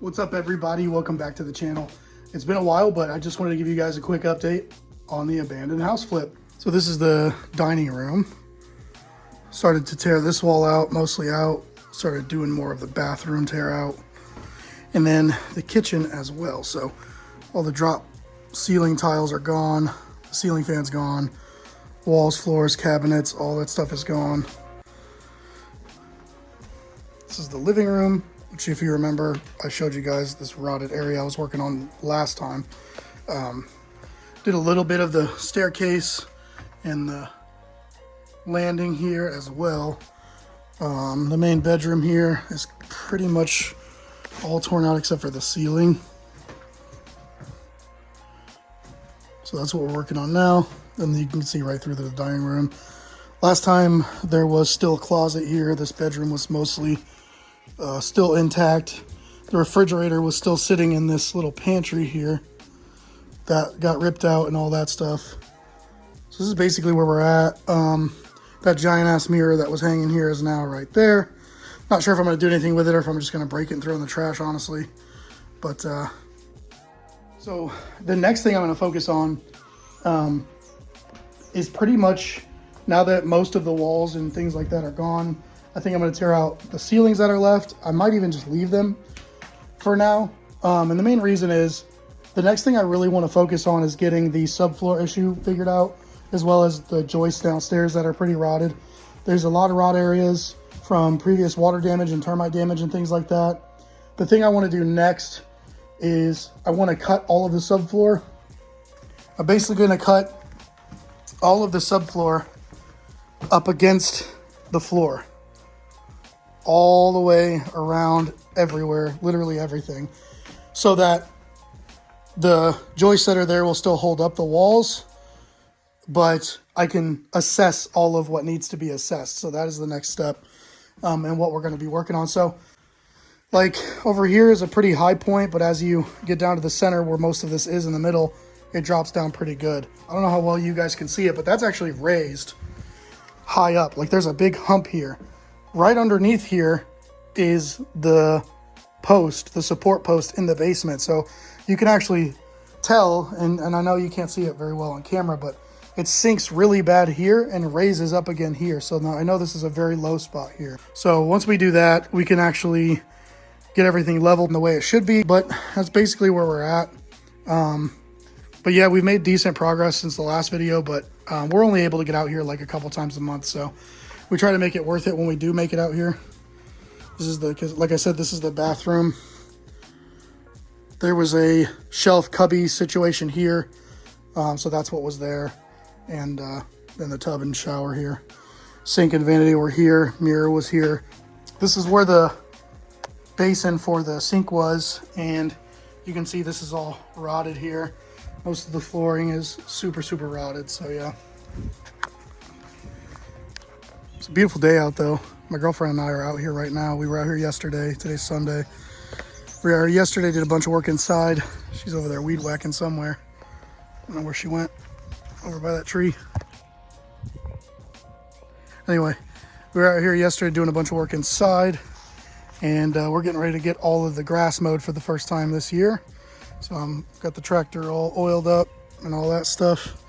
What's up, everybody? Welcome back to the channel. It's been a while, but I just wanted to give you guys a quick update on the abandoned house flip. So this is the dining room. Started to tear this wall out, mostly out. Started doing more of the bathroom tear out. And then the kitchen as well. So all the drop ceiling tiles are gone. The ceiling fan's gone. Walls, floors, cabinets, all that stuff is gone. This is the living room, which, if you remember, I showed you guys this rotted area I was working on last time. Did a little bit of the staircase and the landing here as well. The main bedroom here is pretty much all torn out except for the ceiling. So that's what we're working on now. And you can see right through the dining room. Last time there was still a closet here. This bedroom was mostly still intact. The refrigerator was still sitting in this little pantry here that got ripped out and all that stuff. So this is basically where we're at. That giant ass mirror that was hanging here is now right there. Not sure if I'm going to do anything with it or if I'm just going to break it and throw it in the trash, honestly. But so the next thing I'm going to focus on is pretty much, now that most of the walls and things like that are gone, I think I'm going to tear out the ceilings that are left. I might even just leave them for now. And the main reason is the next thing I really want to focus on is getting the subfloor issue figured out, as well as the joists downstairs that are pretty rotted. There's a lot of rot areas from previous water damage and termite damage and things like that. The thing I want to do next is I want to cut all of the subfloor. I'm basically going to cut all of the subfloor up against the floor, all the way around everywhere, literally everything, so that the joists that are there will still hold up the walls, but I can assess all of what needs to be assessed. So that is the next step, and what we're going to be working on. So like over here is a pretty high point, but as you get down to the center where most of this is in the middle, it drops down pretty good. I don't know how well you guys can see it, but that's actually raised high up. Like there's a big hump here. Right underneath here is the post, the support post in the basement. So you can actually tell, and I know you can't see it very well on camera, but it sinks really bad here and raises up again here. So now I know this is a very low spot here. So once we do that, we can actually get everything leveled in the way it should be. But that's basically where we're at. But yeah, we've made decent progress since the last video, but we're only able to get out here like a couple times a month. So we try to make it worth it when we do make it out here. This is like I said, this is the bathroom. There was a shelf cubby situation here. So that's what was there. And then the tub and shower here. Sink and vanity were here. Mirror was here. This is where the basin for the sink was. And you can see this is all rotted here. Most of the flooring is super, super rotted. So yeah. It's a beautiful day out though. My girlfriend and I are out here right now. We were out here yesterday. Today's Sunday. We were yesterday, did a bunch of work inside. She's over there weed whacking somewhere. I don't know where she went. Over by that tree. Anyway, we were out here yesterday doing a bunch of work inside. And we're getting ready to get all of the grass mowed for the first time this year. So got the tractor all oiled up and all that stuff.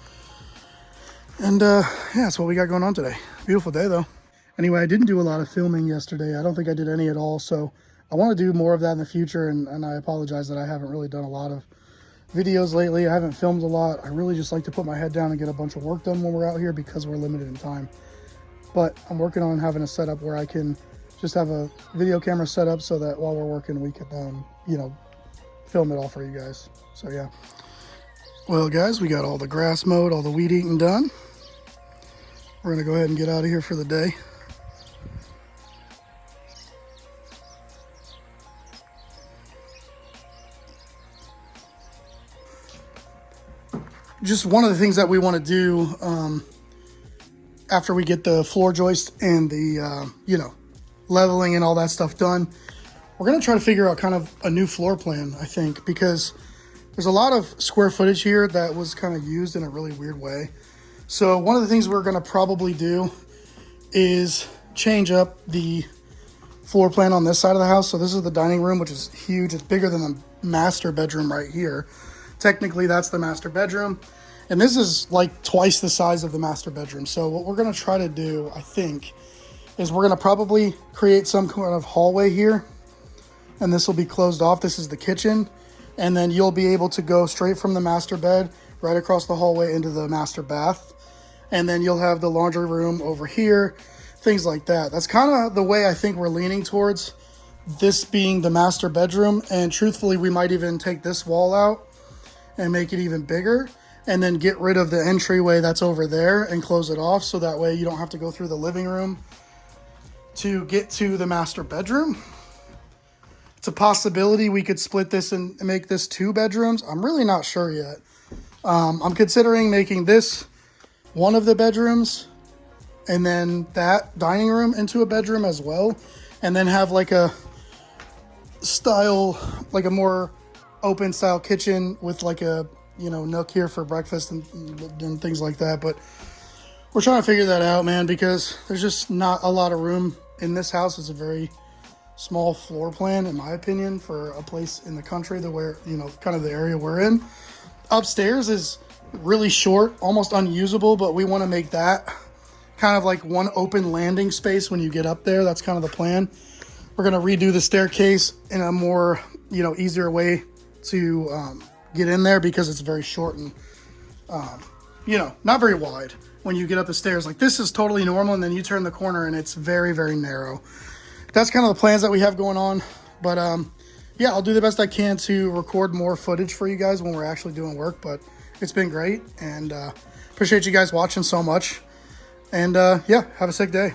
And yeah, that's what we got going on today. Beautiful day though. Anyway, I didn't do a lot of filming yesterday. I don't think I did any at all. So I want to do more of that in the future. And I apologize that I haven't really done a lot of videos lately. I haven't filmed a lot. I really just like to put my head down and get a bunch of work done when we're out here because we're limited in time. But I'm working on having a setup where I can just have a video camera set up so that while we're working, we can, you know, film it all for you guys. So yeah. Well guys, we got all the grass mowed, all the weed eating done. We're gonna go ahead and get out of here for the day. Just one of the things that we want to do after we get the floor joist and the, you know, leveling and all that stuff done, we're going to try to figure out kind of a new floor plan, I think, because there's a lot of square footage here that was kind of used in a really weird way. So one of the things we're going to probably do is change up the floor plan on this side of the house. So this is the dining room, which is huge. It's bigger than the master bedroom right here. Technically, that's the master bedroom. And this is like twice the size of the master bedroom. So what we're going to try to do, I think, is we're going to probably create some kind of hallway here. And this will be closed off. This is the kitchen. And then you'll be able to go straight from the master bed right across the hallway into the master bath. And then you'll have the laundry room over here, things like that. That's kind of the way I think we're leaning towards, this being the master bedroom. And truthfully, we might even take this wall out and make it even bigger, and then get rid of the entryway that's over there and close it off. So that way you don't have to go through the living room to get to the master bedroom. It's a possibility we could split this and make this 2 bedrooms. I'm really not sure yet. I'm considering making this one of the bedrooms and then that dining room into a bedroom as well. And then have like a style, like a more open style kitchen with like a, you know, nook here for breakfast and things like that. But we're trying to figure that out, man, because there's just not a lot of room in this house. It's a very small floor plan, in my opinion, for a place in the country, the where, you know, kind of the area we're in. Upstairs is really short, almost unusable, but we want to make that kind of like one open landing space when you get up there. That's kind of the plan. We're going to redo the staircase in a more, you know, easier way to get in there, because it's very short and, you know, not very wide when you get up the stairs. Like, this is totally normal, and then you turn the corner and it's very, very narrow. That's kind of the plans that we have going on. But yeah, I'll do the best I can to record more footage for you guys when we're actually doing work. But it's been great, and appreciate you guys watching so much. And yeah, have a sick day.